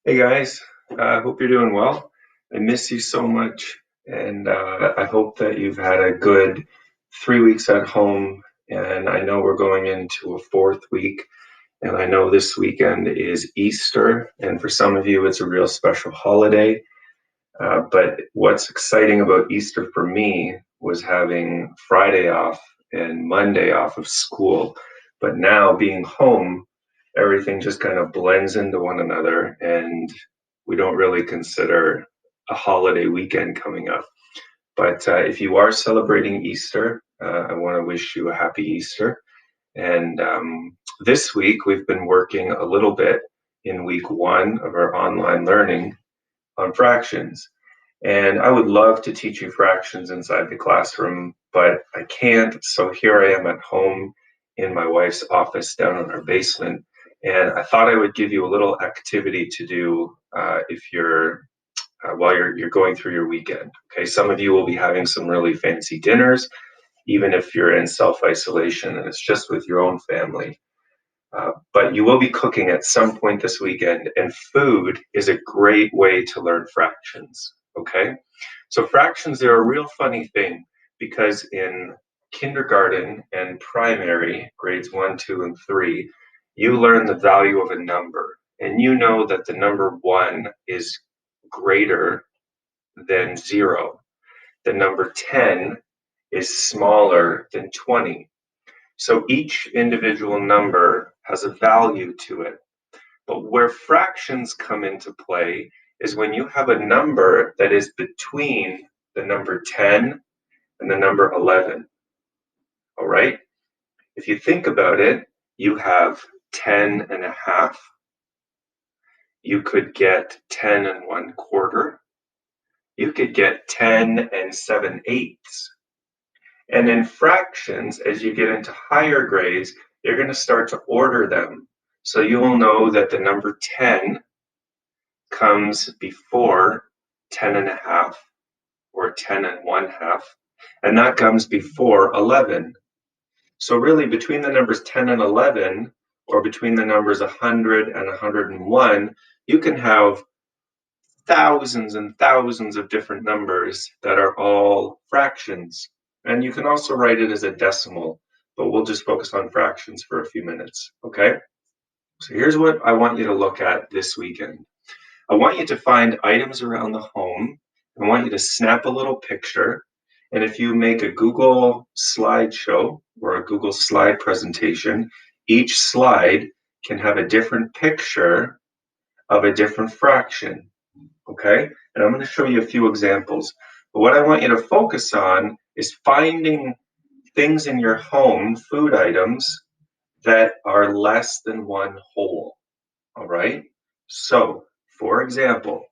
Hey guys, hope you're doing well. I miss you so much, and I hope that you've had a good 3 weeks at home. And I know we're going into a fourth week, and I know this weekend is Easter, and for some of you, it's a real special holiday. But what's exciting about Easter for me was having Friday off and Monday off of school. But now being home, everything just kind of blends into one another, and we don't really consider a holiday weekend coming up. But if you are celebrating Easter, I want to wish you a happy Easter. And this week, we've been working a little bit in week one of our online learning on fractions. And I would love to teach you fractions inside the classroom, but I can't. So here I am at home in my wife's office down in our basement. And I thought I would give you a little activity to do if you're while you're going through your weekend. Okay, some of you will be having some really fancy dinners, even if you're in self-isolation and it's just with your own family. But you will be cooking at some point this weekend, and food is a great way to learn fractions. Okay, so fractions are a real funny thing because in kindergarten and primary, grades one, two, and three, you learn the value of a number, and you know that the number one is greater than zero. The number 10 is smaller than 20. So each individual number has a value to it. But where fractions come into play is when you have a number that is between the number 10 and the number 11. All right? If you think about it, you have 10 and a half. You could get 10 and 1/4. You could get 10 and 7/8. And in fractions, as you get into higher grades, you're going to start to order them. So you will know that the number 10 comes before 10 and a half or 10 and 1/2, and that comes before 11. So really between the numbers 10 and 11, or between the numbers 100 and 101, you can have thousands and thousands of different numbers that are all fractions. And you can also write it as a decimal, but we'll just focus on fractions for a few minutes, okay? So here's what I want you to look at this weekend. I want you to find items around the home. I want you to snap a little picture. And if you make a Google slideshow or a Google slide presentation, each slide can have a different picture of a different fraction. Okay? And I'm going to show you a few examples. But what I want you to focus on is finding things in your home, food items, that are less than one whole. All right? So, for example,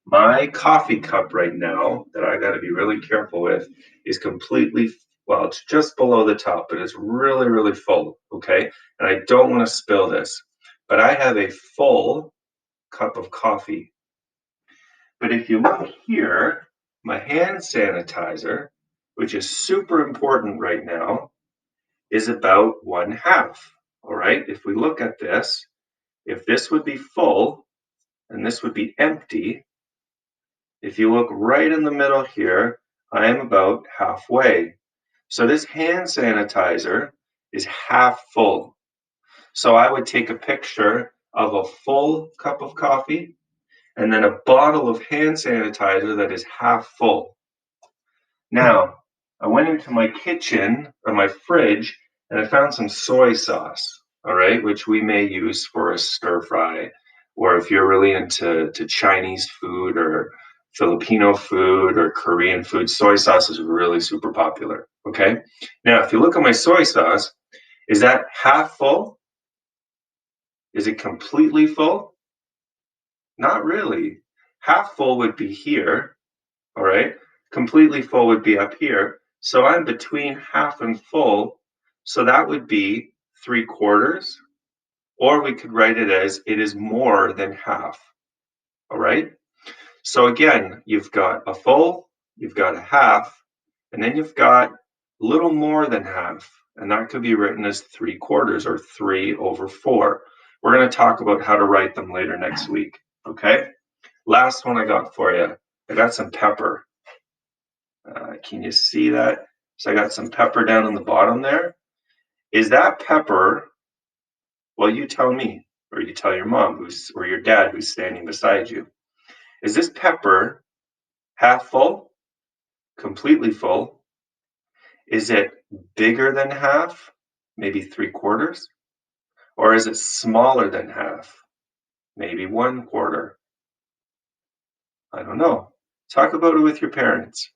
my coffee cup right now that I got to be really careful with is completely, well, it's just below the top, but it's really, really full. Okay? And I don't want to spill this, but I have a full cup of coffee. But if you look here, my hand sanitizer, which is super important right now, is about 1/2. All right, if we look at this, if this would be full and this would be empty, if you look right in the middle here, I am about halfway. So this hand sanitizer is half full. So I would take a picture of a full cup of coffee and then a bottle of hand sanitizer that is half full. Now, I went into my kitchen or my fridge and I found some soy sauce, all right, which we may use for a stir fry. Or if you're really into Chinese food or Filipino food or Korean food, soy sauce is really super popular. Okay. Now, if you look at my soy sauce, is that half full? Is it completely full? Not really. Half full would be here, all right? Completely full would be up here. So I'm between half and full. So that would be 3/4, or we could write it as it is more than half, all right? So again, you've got a full, you've got a half, and then you've got a little more than half. And that could be written as 3/4 or 3/4. We're going to talk about how to write them later next week. Okay? Last one I got for you. I got some pepper. Can you see that? So I got some pepper down on the bottom there. Is that pepper, well, you tell me, or you tell your mom or your dad who's standing beside you. Is this pepper half full, completely full? Is it bigger than half, maybe 3/4? Or is it smaller than half, maybe 1/4? I don't know. Talk about it with your parents.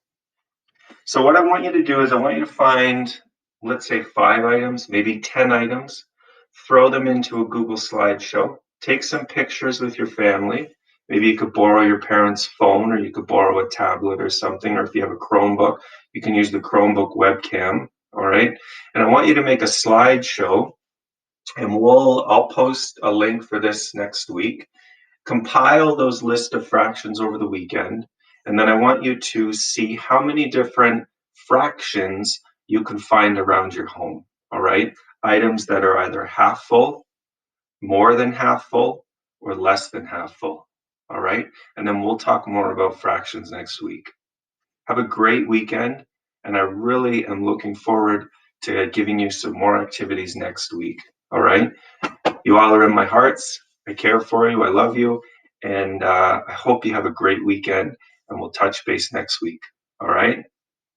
So what I want you to do is I want you to find, let's say 5 items, maybe 10 items, throw them into a Google slideshow, take some pictures with your family. Maybe you could borrow your parents' phone, or you could borrow a tablet or something, or if you have a Chromebook, you can use the Chromebook webcam, all right? And I want you to make a slideshow, and I'll post a link for this next week. Compile those list of fractions over the weekend, and then I want you to see how many different fractions you can find around your home, all right? Items that are either half full, more than half full, or less than half full, all right? And then we'll talk more about fractions next week. Have a great weekend, and I really am looking forward to giving you some more activities next week, all right? You all are in my hearts. I care for you. I love you. And I hope you have a great weekend. And we'll touch base next week. All right?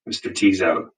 Mr. T's out.